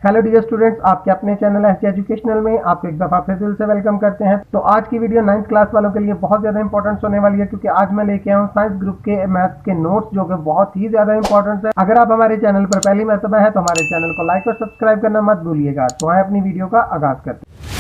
Hello dear students, आपके अपने channel SJ educational में आपको एक दफ़ा फिर दिल से वेलकम करते हैं। तो आज की वीडियो 9th क्लास वालों के लिए बहुत ज़्यादा इंपॉर्टेंट होने वाली है, क्योंकि आज मैं लेके आया हूँ साइंस ग्रुप के मैथ्स के नोट्स जो कि बहुत ही ज़्यादा इंपॉर्टेंट है। अगर आप हमारे चैनल पर पहली मरतबा है तो हमारे चैनल को लाइक और सब्सक्राइब करना मत भूलिएगा। तो आए अपनी वीडियो का आगाज़ करते हैं।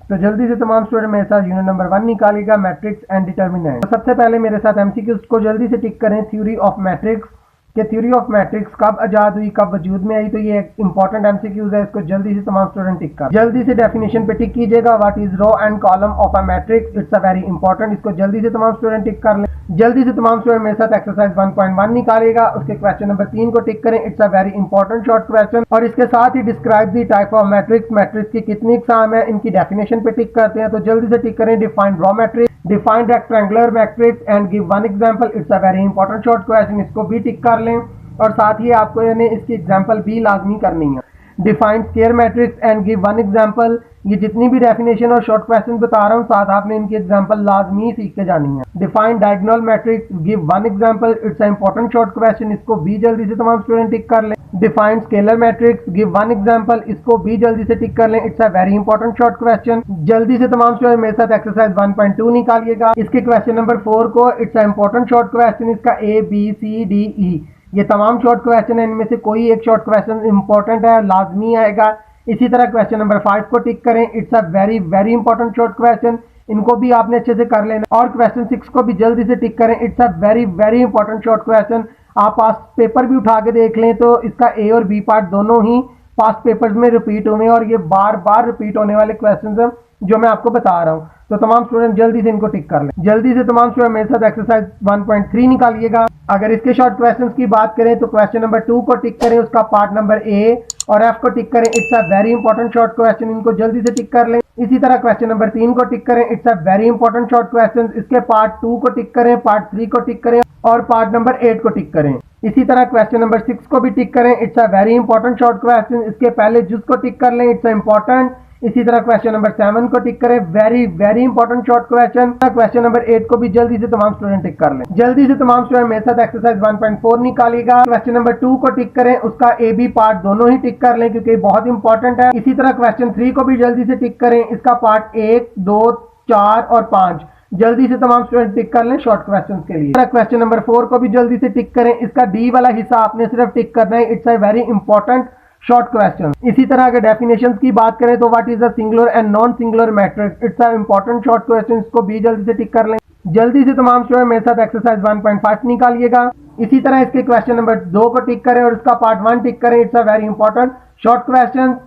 तो जल्दी से तमाम स्टूडेंट मेरे साथ यूनिट नंबर 1 निकालिएगा, मैट्रिक्स एंड डिटर्मिनेंट। तो सबसे पहले मेरे साथ एमसीक्यूज को जल्दी से टिक करें। थ्योरी ऑफ मैट्रिक्स के थ्योरी ऑफ मैट्रिक्स कब आजाद हुई, कब वजूद में आई, तो ये एक इंपॉर्टेंट एमसीक्यूज है, इसको जल्दी से तमाम स्टूडेंट टिक कर। जल्दी से डेफिनेशन पे टिक कीजिएगा। What is row and column of a matrix, it's a very important, इसको जल्दी से तमाम स्टूडेंट टिक कर लें। जल्दी से तमाम स्टूडेंट मेरे साथ एक्सरसाइज 1.1 निकालेगा, उसके क्वेश्चन नंबर 3 को टिक करें। It's a very important short question, और इसके साथ ही describe the type of matrix, matrix की कितनी इकसाम है, इनकी डेफिनेशन पे टिक करते हैं। तो जल्दी से टिक करें। Define row matrix, define rectangular matrix and give one example, it's a very important short question, इसको भी टिक कर लें। और साथ ही आपको यानी इसकी एग्जांपल भी लाजमी करनी है। Define square matrix and give one example, ये जितनी भी डेफिनेशन और शॉर्ट क्वेश्चन बता रहा हूँ साथ आपने इनकी एग्जांपल लाजमी सीख के जानी है। Define diagonal matrix, give one example, it's a important short question, इसको भी जल्दी से तमाम स्टूडेंट टिक कर लें। Define scalar matrix, give one example, इसको भी जल्दी से टिक कर लें। It's a very important short question. जल्दी से तमाम स्टूडेंट मेरे साथ एक्सरसाइज 1.2 निकालिएगा, इसके क्वेश्चन नंबर 4 को। It's a important short question, इसका ABCDE ये तमाम शॉर्ट क्वेश्चन है, इनमें से कोई एक शॉर्ट क्वेश्चन इंपॉर्टेंट है, लाजमी आएगा। इसी तरह क्वेश्चन नंबर 5 को टिक करें। It's a very very important short question, इनको भी आपने अच्छे से कर लेना। और क्वेश्चन 6 को भी जल्दी से टिक करें। It's a very very important short question, आप पास्ट पेपर भी उठा के देख लें तो इसका A और B पार्ट दोनों ही पास्ट पेपर्स में रिपीट हुए हैं, और ये बार बार रिपीट होने वाले क्वेश्चन हैं जो मैं आपको बता रहा हूँ। तो तमाम स्टूडेंट जल्दी से इनको टिक कर लें। जल्दी से तमाम स्टूडेंट मेरे साथ एक्सरसाइज 1.3 निकालिएगा। अगर इसके शॉर्ट क्वेश्चंस की बात करें तो क्वेश्चन नंबर 2 को टिक करें, उसका पार्ट नंबर A, और F को टिक करें। It's a very important short question, इनको जल्दी से टिक कर लें। इसी तरह क्वेश्चन नंबर 3 को टिक करें। It's a very important short question, इसके पार्ट 2 को टिक करें, पार्ट 3 को टिक करें, और पार्ट नंबर 8 को टिक करें। इसी तरह क्वेश्चन नंबर 6 को भी टिक करें। It's a very important short question, इसके पहले जुज को टिक कर लें, इट्स इंपॉर्टेंट। इसी तरह क्वेश्चन नंबर 7 को टिक करें, very very important short question. Question number 8 को भी जल्दी से तमाम स्टूडेंट टिक कर लें। जल्दी से तमाम स्टूडेंट मेरे साथ एक्सरसाइज 1.4 निकालिएगा। क्वेश्चन नंबर 2 को टिक करें, उसका AB पार्ट दोनों ही टिक कर लें क्योंकि बहुत इंपॉर्टेंट है। इसी तरह क्वेश्चन 3 को भी जल्दी से टिक करें, इसका पार्ट 1, 2, 4 और 5 जल्दी से तमाम स्टूडेंट टिक कर लें शॉर्ट क्वेश्चंस के लिए। क्वेश्चन नंबर 4 को भी जल्दी से टिक करें, इसका D वाला हिस्सा आपने सिर्फ टिक करना है। It's a very important short question. इसी तरह अगर डेफिनेशंस की बात करें तो what is a singular and non singular matrix, it's a important short question, इसको भी जल्दी से टिक कर लें। जल्दी से तमाम स्टूडेंट मेरे साथ एक्सरसाइज 1.5 निकालिएगा। इसी तरह इसके क्वेश्चन नंबर 2 को टिक करें और इसका पार्ट 1 टिक करें। It's a very important short question.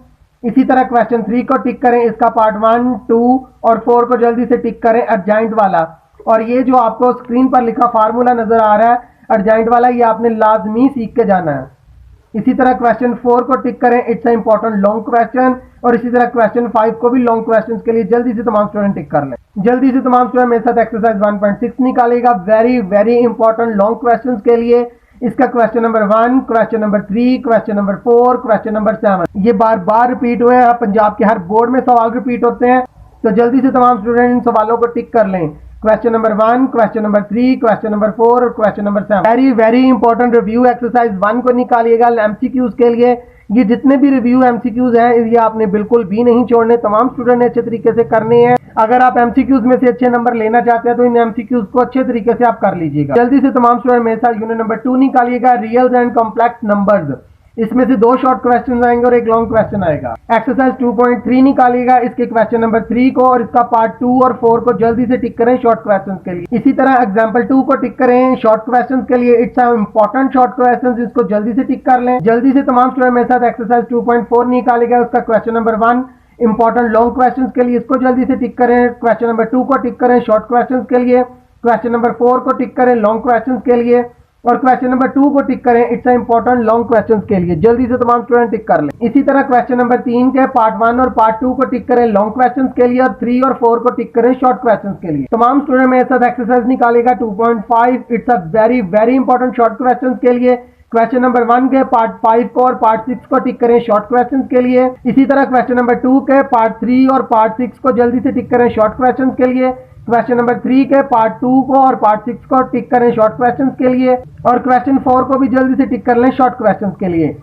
इसी तरह क्वेश्चन 3 को टिक करें, इसका पार्ट 1, 2 और 4 को जल्दी से टिक करें, अर्जेंट वाला। और ये जो आपको स्क्रीन पर लिखा फार्मूला नजर आ रहा है अर्जेंट वाला, ये आपने लाजमी सीख के जाना है। इसी तरह क्वेश्चन 4 को टिक करें, it's a important long question. और इसी तरह क्वेश्चन 5 को भी लॉन्ग क्वेश्चंस के लिए जल्दी से तमाम स्टूडेंट टिक कर लें। जल्दी से तमाम स्टूडेंट मेरे साथ एक्सरसाइज 1.6 निकालेगा, very very important long questions के लिए। इसका question number 1, question number 3, question number 4, question number 7 ये बार बार रिपीट हुए हैं। पंजाब के हर बोर्ड में सवाल रिपीट होते हैं, तो जल्दी से तमाम स्टूडेंट इन सवालों को टिक कर लें। Question number 1, question number 3, question number 4 और question number 7। Very very important review exercise 1 को निकालिएगा एमसीक्यूज के लिए। ये जितने भी रिव्यू एमसीक्यूज हैं ये आपने बिल्कुल भी नहीं छोड़ने, तमाम स्टूडेंट ने अच्छे तरीके से करने हैं। अगर आप एमसीक्यूज में से अच्छे नंबर लेना चाहते हैं तो इन एमसीक्यूज को अच्छे तरीके से आप कर लीजिएगा। जल्दी से तमाम स्टूडेंट मेरे साथ यूनिट नंबर 2 निकालिएगा, रियल्स एंड कॉम्प्लेक्स नंबर्स। इसमें से 2 शॉर्ट क्वेश्चन आएंगे और एक लॉन्ग क्वेश्चन आएगा। एक्सरसाइज 2.3 निकालिएगा, इसके क्वेश्चन नंबर 3 को और इसका पार्ट 2 और 4 को जल्दी से टिक करें शॉर्ट क्वेश्चंस के लिए। इसी तरह एग्जांपल 2 को टिक करें शॉर्ट क्वेश्चंस के लिए। It's a important short questions, इसको जल्दी से टिक कर लें। जल्दी से तमाम स्टूडेंट मेरे साथ एक्सरसाइज 2.4 निकालिएगा, उसका question number 1 important long questions के लिए, इसको जल्दी से टिक करें। क्वेश्चन नंबर 2 को टिक करें शॉर्ट क्वेश्चंस के लिए। क्वेश्चन नंबर 4 को टिक करें लॉन्ग क्वेश्चंस के लिए, और क्वेश्चन नंबर 2 को टिक करें इट्स इंपॉर्टेंट लॉन्ग क्वेश्चंस के लिए। जल्दी से तमाम स्टूडेंट टिक कर लें। इसी तरह क्वेश्चन नंबर 3 के पार्ट 1 और पार्ट 2 को टिक करें लॉन्ग क्वेश्चंस के लिए, और 3 और 4 को टिक करें शॉर्ट क्वेश्चंस के लिए। तमाम स्टूडेंट मेरे साथ एक्सरसाइज निकालेगा 2.5, it's a very very important short questions के लिए। क्वेश्चन नंबर 1 के पार्ट 5 को और पार्ट 6 को टिक करें शॉर्ट क्वेश्चंस के लिए। इसी तरह क्वेश्चन नंबर 2 के पार्ट 3 और पार्ट 6 को जल्दी से टिक करें शॉर्ट क्वेश्चंस के लिए। क्वेश्चन नंबर 3 के पार्ट 2 को और पार्ट 6 को टिक करें शॉर्ट क्वेश्चंस के लिए, और क्वेश्चन 4 को भी जल्दी से टिक कर लें शॉर्ट क्वेश्चंस के लिए।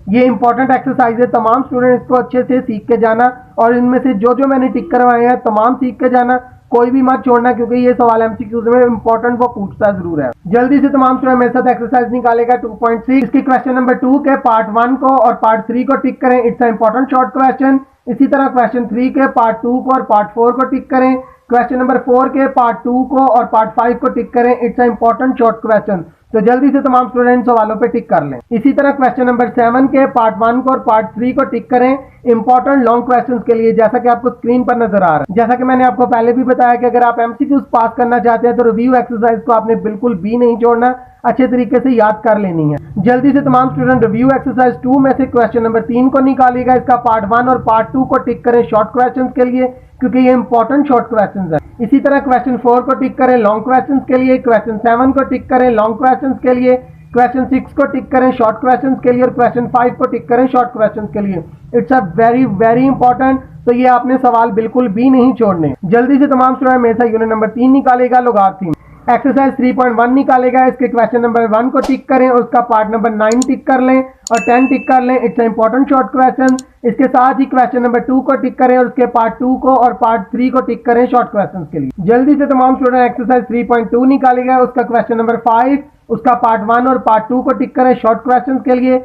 ये इंपॉर्टेंट एक्सरसाइज है, तमाम स्टूडेंट्स को अच्छे से सीख के जाना, और इनमें से जो जो मैंने टिक करवाए हैं तमाम सीख के जाना, कोई भी मत छोड़ना, क्योंकि ये सवाल एमसीक्यूज में इंपॉर्टेंट वो पूछता जरूर है। जल्दी से तमाम स्टूडेंट मेरे साथ एक्सरसाइज निकालेगा 2.6 इसकी क्वेश्चन नंबर 2 के पार्ट 1 को और पार्ट 3 को टिक करें, इट्स इंपॉर्टेंट शॉर्ट क्वेश्चन। इसी तरह क्वेश्चन 3 के पार्ट 2 को और पार्ट 4 को टिक करें, क्वेश्चन नंबर 4 के पार्ट 2 को और पार्ट 5 को टिक करें, इट्स इंपॉर्टेंट शॉर्ट क्वेश्चन। तो जल्दी से तमाम स्टूडेंट सवालों पे टिक कर लें। इसी तरह क्वेश्चन नंबर 7 के पार्ट 1 को और पार्ट 3 को टिक करें इंपॉर्टेंट लॉन्ग क्वेश्चंस के लिए, जैसा कि आपको स्क्रीन पर नजर आ रहा है। जैसा कि मैंने आपको पहले भी बताया कि अगर आप एमसीक्यूज पास करना चाहते हैं तो रिव्यू एक्सरसाइज को आपने बिल्कुल भी नहीं छोड़ना, अच्छे तरीके से याद कर लेनी है। जल्दी से तमाम स्टूडेंट रिव्यू एक्सरसाइज 2 में से क्वेश्चन नंबर 3 को निकालिएगा, इसका पार्ट 1 और पार्ट 2 को टिक करें शॉर्ट क्वेश्चन के लिए, क्योंकि ये इंपॉर्टेंट शॉर्ट क्वेश्चन है। इसी तरह क्वेश्चन 4 को टिक करें लॉन्ग क्वेश्चन के लिए, क्वेश्चन 7 को टिक करें लॉन्ग क्वेश्चन के लिए, क्वेश्चन 6 को टिक करें शॉर्ट क्वेश्चन के लिए, और क्वेश्चन 5 को टिक करें शॉर्ट क्वेश्चन के लिए। It's a very very important, तो ये आपने सवाल बिल्कुल भी नहीं छोड़ने। जल्दी से तमाम स्टूडेंट मेरे साथ यूनिट नंबर 3 निकालेगा लोगार्थम। एक्सरसाइज 3.1 निकालेगा, इसके क्वेश्चन नंबर 1 को टिक करें और उसका पार्ट नंबर 9 टिक कर लें और 10 टिक कर लें, इट्स इंपॉर्टेंट शॉर्ट क्वेश्चन। इसके साथ ही क्वेश्चन नंबर 2 को टिक करें और उसके पार्ट 2 को और पार्ट 3 को टिक करें शॉर्ट क्वेश्चन के लिए। जल्दी से तमाम स्टूडेंट एक्सरसाइज 3.2 निकालेगा, उसका क्वेश्चन नंबर 5 उसका पार्ट 1 और पार्ट 2 को टिक करें शॉर्ट क्वेश्चन के लिए,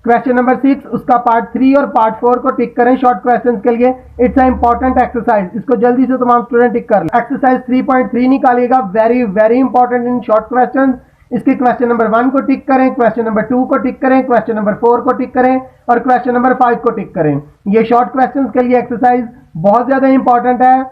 क्वेश्चन नंबर 6 उसका पार्ट 3 और पार्ट 4 को टिक करें शॉर्ट क्वेश्चन के लिए। इट्स अ इंपॉर्टेंट एक्सरसाइज, इसको जल्दी से तमाम स्टूडेंट टिक कर लें। एक्सरसाइज 3.3 निकालिएगा, very very important in short question. इसके क्वेश्चन नंबर 1 को टिक करें, क्वेश्चन नंबर 2 को टिक करें, क्वेश्चन नंबर 4 को टिक करें और क्वेश्चन नंबर 5 को टिक करें। ये शॉर्ट क्वेश्चन के लिए एक्सरसाइज बहुत ज्यादा इंपॉर्टेंट है,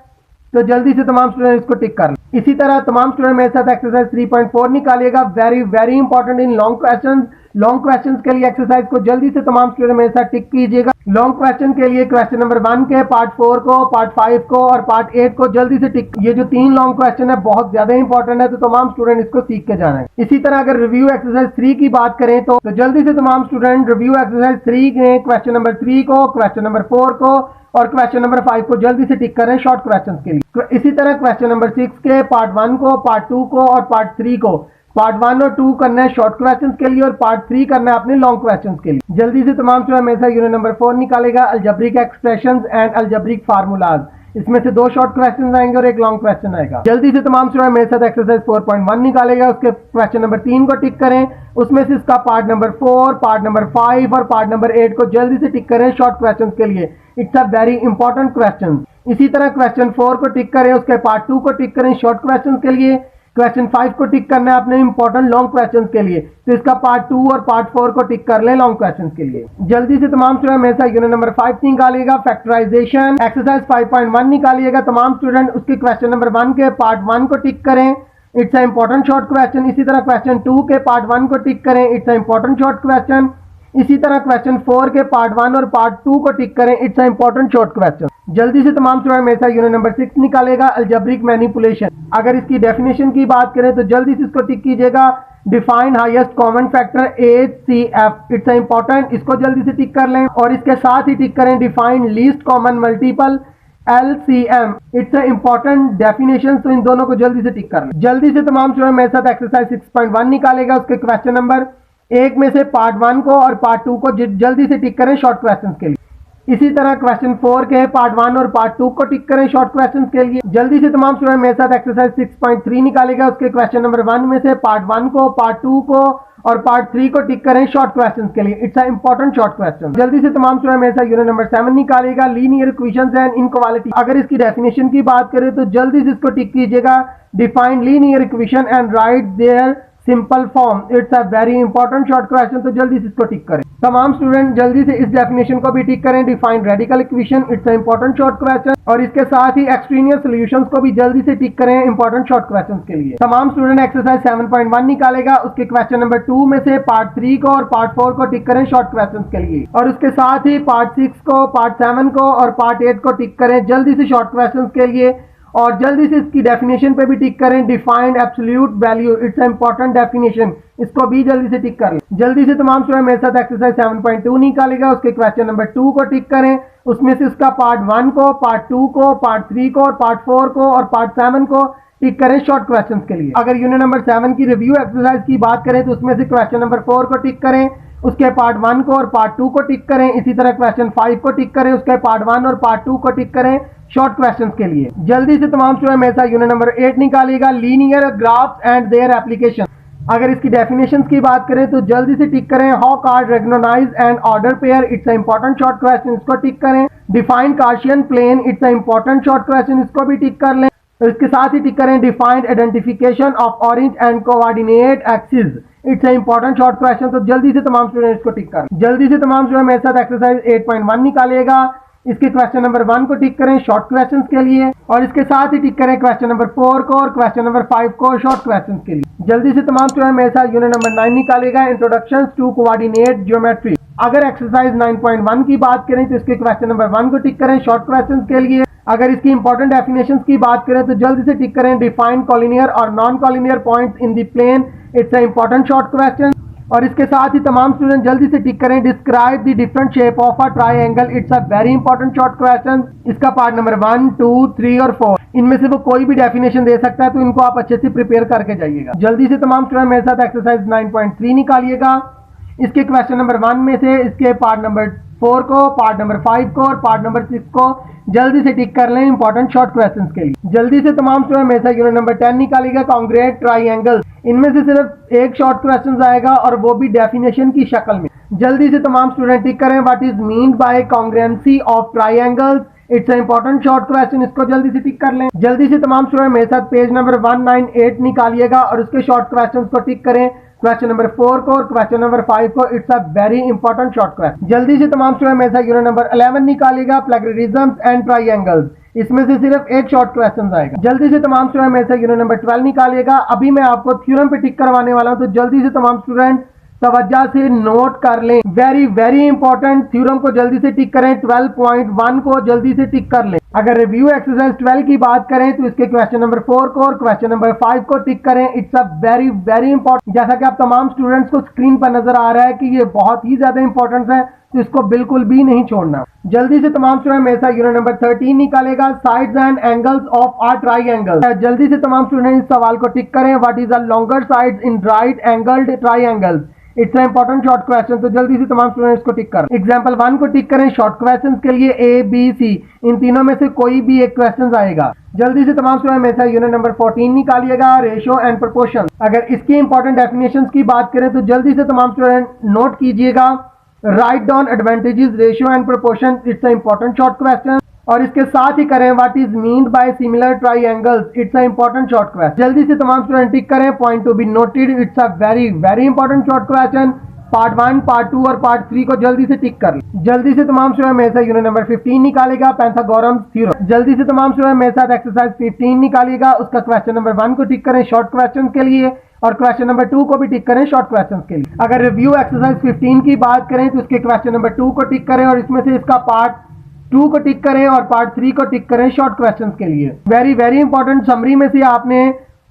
तो जल्दी से तमाम स्टूडेंट इसको टिक कर लें। इसी तरह तमाम स्टूडेंट मेरे साथ एक्सरसाइज 3.4 निकालिएगा, very very important in long questions. Long questions के लिए एक्सरसाइज को जल्दी से तमाम स्टूडेंट मेरे साथ टिक कीजिएगा। लॉन्ग क्वेश्चन के लिए क्वेश्चन नंबर 1 के पार्ट 4 को, पार्ट 5 को और पार्ट 8 को जल्दी से टिक। ये जो 3 लॉन्ग क्वेश्चन है बहुत ज्यादा इंपॉर्टेंट है, तो तमाम स्टूडेंट इसको सीख के जाना है। इसी तरह अगर रिव्यू एक्सरसाइज 3 की बात करें तो जल्दी से तमाम स्टूडेंट रिव्यू एक्सरसाइज 3 के क्वेश्चन नंबर 3 को, क्वेश्चन नंबर 4 को और क्वेश्चन नंबर 5 को जल्दी से टिक करें शॉर्ट क्वेश्चन के लिए। इसी तरह क्वेश्चन नंबर 6 के पार्ट 1 को, पार्ट 2 को और पार्ट 3 को, पार्ट 1 और 2 करना है शॉर्ट क्वेश्चन के लिए और पार्ट 3 करना है अपने लॉन्ग क्वेश्चन के लिए। जल्दी से तमाम स्टूडेंट मेरे साथ यूनिट नंबर 4 निकालेगा, algebraic expressions and algebraic formulas. इसमें से 2 शॉर्ट क्वेश्चन आएंगे और एक लॉन्ग क्वेश्चन आएगा। जल्दी से तमाम स्टूडेंट मेरे साथ एक्सरसाइज 4.1 निकालेगा, उसके क्वेश्चन नंबर 3 को टिक करें, उसमें से इसका पार्ट नंबर 4, पार्ट नंबर 5 और पार्ट नंबर 8 को जल्दी से टिक करें शॉर्ट क्वेश्चन के लिए। It's a very important question. इसी तरह क्वेश्चन 4 को टिक करें, उसके पार्ट 2 को टिक करें शॉर्ट क्वेश्चन के लिए। क्वेश्चन 5 को टिक करना है अपने इंपॉर्टेंट लॉन्ग क्वेश्चन के लिए, तो इसका पार्ट 2 और पार्ट 4 को टिक कर लें लॉन्ग क्वेश्चन के लिए। जल्दी से तमाम स्टूडेंट मेरे साथ यूनिट नंबर 5 निकालिएगा, फैक्टराइजेशन। एक्सरसाइज 5.1 निकालिएगा, तमाम स्टूडेंट उसके क्वेश्चन नंबर 1 के पार्ट 1 को टिक करें, it's a important short question. इसी तरह क्वेश्चन 2 के पार्ट 1 को टिक करें, it's a important short question. इसी तरह क्वेश्चन 4 के पार्ट 1 और पार्ट 2 को टिक करें, it's a important short question. जल्दी से तमाम स्टूडेंट मेरे साथ यूनिट नंबर 6 निकालेगा, अलजेब्रिक मैनिपुलेशन। अगर इसकी डेफिनेशन की बात करें तो जल्दी से इसको टिक कीजिएगा, define highest common factor HCF, it's a important, इसको जल्दी से टिक कर लें और इसके साथ ही टिक करें define least common multiple LCM, it's a important definition, तो इन दोनों को जल्दी से टिक कर लें। जल्दी से तमाम स्टूडेंट मेरे साथ एक्सरसाइज 6.1 निकालेगा, उसके क्वेश्चन नंबर 1 में से पार्ट 1 को और पार्ट 2 को जल्दी से टिक करें शॉर्ट क्वेश्चन के लिए। इसी तरह क्वेश्चन 4 के पार्ट 1 और पार्ट 2 को टिक करें शॉर्ट क्वेश्चन के लिए। जल्दी से तमाम स्टूडेंट मेरे साथ एक्सरसाइज 6.3 निकालेगा, उसके क्वेश्चन नंबर 1 में से पार्ट 1 को, पार्ट 2 को और पार्ट 3 को टिक करें शॉर्ट क्वेश्चन के लिए। It's a important short question. जल्दी से तमाम स्टूडेंट मेरे साथ यूनिट नंबर 7 निकालेगा, लीनियर इक्वेशंस एंड इनइक्वालिटी। अगर इसकी डेफिनेशन की बात करें तो जल्दी से इसको टिक कीजिएगा, define linear equation and write their simple form, it's a very important short question, तो जल्दी से इसको टिक करें। तमाम स्टूडेंट जल्दी से इस डेफिनेशन को भी टिक करें, define radical equation, it's a important short question, और इसके साथ ही एक्सट्रीनियस सॉल्यूशंस को भी जल्दी से टिक करें इंपॉर्टेंट शॉर्ट क्वेश्चन के लिए। तमाम स्टूडेंट एक्सरसाइज 7.1 निकालेगा, उसके क्वेश्चन नंबर 2 में से पार्ट 3 को और पार्ट 4 को टिक करें शॉर्ट क्वेश्चन के लिए, और उसके साथ ही पार्ट 6 को, पार्ट 7 को और पार्ट 8 को टिक करें जल्दी से शॉर्ट क्वेश्चन के लिए, और जल्दी से इसकी डेफिनेशन पे भी टिक करें, defined absolute value, it's a important definition, इसको भी जल्दी से टिक कर लें। जल्दी से तमाम स्टूडेंट मेरे साथ एक्सरसाइज 7.2 निकालेगा, उसके क्वेश्चन नंबर 2 को टिक करें, उसमें से उसका पार्ट 1 को, पार्ट 2 को, पार्ट 3 को और पार्ट 4 को और पार्ट 7 को टिक करें शॉर्ट क्वेश्चंस के लिए। अगर यूनिट नंबर 7 की रिव्यू एक्सरसाइज की बात करें तो उसमें से क्वेश्चन नंबर 4 को टिक करें, उसके पार्ट 1 को और पार्ट 2 को टिक करें। इसी तरह क्वेश्चन 5 को टिक करें, उसके पार्ट 1 और पार्ट 2 को टिक करें शॉर्ट क्वेश्चंस के लिए। जल्दी से तमाम स्टूडेंट मेरे साथ यूनिट नंबर 8 निकालिएगा, linear graphs and their application. अगर इसकी डेफिनेशंस की बात करें तो जल्दी से टिक करें how card recognize and order pair, it's a important short question, इसको टिक करें। Defined Cartesian plane, it's a important short question, इसको भी टिक कर लें। तो इसके साथ ही टिक करें defined identification of orange and coordinate axis, it's a important short question. तो जल्दी से तमाम स्टूडेंट इसको टिक करें। जल्दी से तमाम स्टूडेंट मेरे साथ एक्सरसाइज 8.1 निकालिएगा। इसके क्वेश्चन नंबर 1 को टिक करें शॉर्ट क्वेश्चंस के लिए और इसके साथ ही टिक करें क्वेश्चन नंबर 4 को और क्वेश्चन नंबर 5 को शॉर्ट क्वेश्चंस के लिए। जल्दी से तमाम स्टूडेंट मेरे साथ यूनिट नंबर 9 निकालिएगा, इंट्रोडक्शन टू कोऑर्डिनेट ज्योमेट्री। अगर एक्सरसाइज 9.1 की बात करें तो इसके क्वेश्चन नंबर 1 को टिक करें शॉर्ट क्वेश्चंस के लिए। अगर इसकी इंपॉर्टेंट डेफिनेशंस की बात करें तो जल्दी से टिक करें डिफाइन कॉलिनियर और non collinear points in the plane, it's a important short question. और इसके साथ ही तमाम स्टूडेंट जल्दी से टिक करें describe the different shape of a triangle, it's a very important short question. इसका पार्ट नंबर 1, 2, 3 और 4 इनमें से वो कोई भी डेफिनेशन दे सकता है, तो इनको आप अच्छे से प्रिपेयर करके जाइएगा। जल्दी से तमाम स्टूडेंट मेरे साथ एक्सरसाइज 9.3 निकालिएगा। इसके क्वेश्चन नंबर 1 में से इसके पार्ट नंबर 4 को, पार्ट नंबर 5 को और पार्ट नंबर 6 को जल्दी से टिक कर लें इंपॉर्टेंट शॉर्ट क्वेश्चंस के लिए। जल्दी से तमाम स्टूडेंट मेरे साथ यूनिट नंबर 10 निकालिएगा, कॉन्ग्रुएंट ट्रायंगल। इनमें से सिर्फ एक शॉर्ट क्वेश्चन आएगा और वो भी डेफिनेशन की शक्ल में। जल्दी से तमाम स्टूडेंट टिक करें what is mean by congruency of triangles, it's a important short question, इसको जल्दी से टिक कर लें। जल्दी से तमाम स्टूडेंट मेरे साथ पेज नंबर 198 निकालिएगा और उसके शॉर्ट क्वेश्चन को टिक करें क्वेश्चन नंबर 4 को और क्वेश्चन नंबर 5 को, it's a very important short question. जल्दी से तमाम स्टूडेंट मेरे साथ यूनिट नंबर 11 निकालिएगा, प्लेगरिज्म्स एंड ट्रायंगल्स। इसमें से सिर्फ एक शॉर्ट क्वेश्चन आएगा। जल्दी से तमाम स्टूडेंट मेरे साथ यूनिट नंबर 12 निकालिएगा। अभी मैं आपको थ्योरम पे टिक करवाने वाला हूं, तो जल्दी से तमाम स्टूडेंट तवज्जो से नोट कर लें। वेरी वेरी इंपॉर्टेंट थ्योरम को जल्दी से टिक करें। 12.1 को जल्दी से टिक कर लें। अगर रिव्यू एक्सरसाइज 12 की बात करें तो इसके क्वेश्चन नंबर 4 को और क्वेश्चन नंबर 5 को टिक करें, it's a very very important. जैसा कि आप तमाम स्टूडेंट्स को स्क्रीन पर नजर आ रहा है कि ये बहुत ही ज्यादा इंपॉर्टेंट है, तो इसको बिल्कुल भी नहीं छोड़ना। जल्दी से तमाम स्टूडेंट मेरे साथ यूनिट नंबर 13 निकालेगा, sides and angles of a triangle. जल्दी से तमाम स्टूडेंट इस सवाल को टिक करें, what is a longer sides in right angled triangle, it's a important short question. तो जल्दी से तमाम स्टूडेंट्स को टिक करें। एग्जांपल 1 को टिक करें शॉर्ट क्वेश्चंस के लिए, ए बी सी इन तीनों में से कोई भी एक क्वेश्चन आएगा। जल्दी से तमाम स्टूडेंट मेरे साथ यूनिट नंबर 14 निकालिएगा, रेशियो एंड प्रोपोर्शन। अगर इसकी इंपॉर्टेंट डेफिनेशंस की बात करें तो जल्दी से तमाम स्टूडेंट नोट कीजिएगा, write down advantages ratio and proportion, it's a important short question. और इसके साथ ही करें what is mean by similar triangles, it's a important short question. जल्दी से तमाम स्टूडेंट टिक करें point to be noted, it's a very very important short question. Part 1, part 2 और part 3 को जल्दी से टिक कर लें। जल्दी से तमाम स्टूडेंट मेरे साथ यूनिट नंबर 15 निकालेगा, पाइथागोरस थ्योरम। जल्दी से तमाम स्टूडेंट मेरे साथ एक्सरसाइज 15 निकालिएगा। उसका क्वेश्चन नंबर 1 को टिक करें शॉर्ट क्वेश्चन के लिए और क्वेश्चन नंबर 2 को भी टिक करें शॉर्ट क्वेश्चन के लिए। अगर रिव्यू एक्सरसाइज 15 की बात करें तो इसके क्वेश्चन नंबर 2 को टिक करें और इसमें से इसका पार्ट 2 को टिक करें और पार्ट 3 को टिक करें शॉर्ट क्वेश्चन के लिए। वेरी वेरी इंपॉर्टेंट समरी में से आपने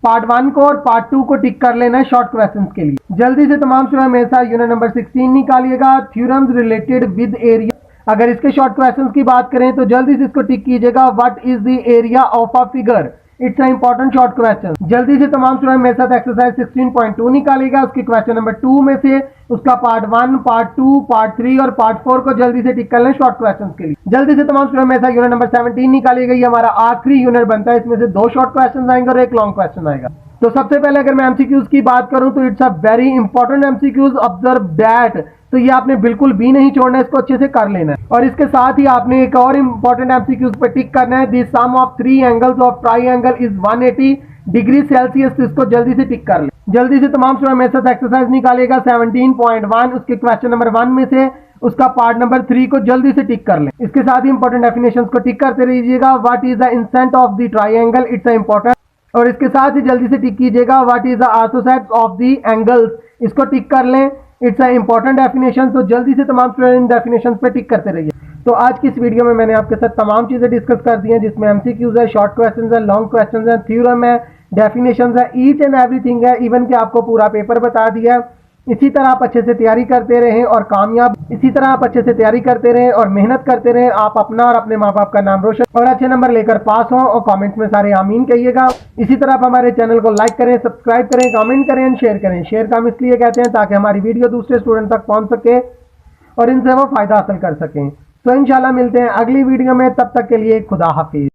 पार्ट 1 को और पार्ट 2 को टिक कर लेना है शॉर्ट क्वेश्चंस के लिए। जल्दी से तमाम स्टूडेंट मेरे साथ यूनिट नंबर 16 निकालिएगा, थ्योरम्स रिलेटेड विद एरिया। अगर इसके शॉर्ट क्वेश्चंस की बात करें तो जल्दी से इसको टिक कीजिएगा, what is the area of a figure, it's a important short question. जल्दी से तमाम स्टूडेंट मेरे साथ एक्सरसाइज 16.2 निकालेगा। उसके क्वेश्चन नंबर 2 में से उसका पार्ट 1, पार्ट 2, पार्ट 3 और पार्ट 4 को जल्दी से टिक कर लें शॉर्ट क्वेश्चन के लिए। जल्दी से तमाम स्टूडेंट मेरे साथ यूनिट नंबर 17 निकालिएगा। ये हमारा आखिरी यूनिट बनता है, इसमें से 2 शॉर्ट क्वेश्चन आएंगे और एक लॉन्ग क्वेश्चन आएगा। तो सबसे पहले अगर मैं एमसीक्यूज की बात करूं तो it's a very important MCQs, observe that. तो ये आपने बिल्कुल भी नहीं छोड़ना है, इसको अच्छे से कर लेना है। और इसके साथ ही आपने एक और इंपॉर्टेंट एमसीक्यूज पे टिक करना है, the sum of 3 angles of triangle is 180 degree celsius, इसको जल्दी से टिक कर ले। जल्दी से तमाम स्टूडेंट मेरे साथ एक्सरसाइज निकालेगा 17.1। उसके क्वेश्चन नंबर 1 में से उसका पार्ट नंबर 3 को जल्दी से टिक कर लें। इसके साथ ही इंपॉर्टेंट डेफिनेशंस को टिक करते रहिएगा, what is the incentre of the triangle, it's a important. और इसके साथ ही जल्दी से टिक कीजिएगा, what is the orthocentres of the angles, इसको टिक कर लें, इट्स अ इंपॉर्टेंट डेफिनेशन। तो जल्दी से तमाम स्टूडेंट डेफिनेशंस पे टिक करते रहिए। तो आज की इस वीडियो में मैंने आपके साथ तमाम चीजें डिस्कस कर दी हैं, जिसमें एमसीक्यूज है, शॉर्ट क्वेश्चंस है, लॉन्ग क्वेश्चंस है, थ्योरम है, डेफिनेशंस है, ईच एंड एवरीथिंग है, इवन कि आपको पूरा पेपर बता दिया है। इसी तरह आप अच्छे से तैयारी करते रहें और मेहनत करते रहें। आप अपना और अपने माँ बाप का नाम रोशन और अच्छे नंबर लेकर पास हों, और कमेंट्स में सारे आमीन कहिएगा। इसी तरह आप हमारे चैनल को लाइक करें, सब्सक्राइब करें, कमेंट करें एंड शेयर करें। शेयर का हम इसलिए कहते हैं ताकि हमारी वीडियो दूसरे स्टूडेंट तक पहुंच सके और इनसे वो फायदा हासिल कर सकें। तो इंशाल्लाह मिलते हैं अगली वीडियो में, तब तक के लिए खुदा हाफिज।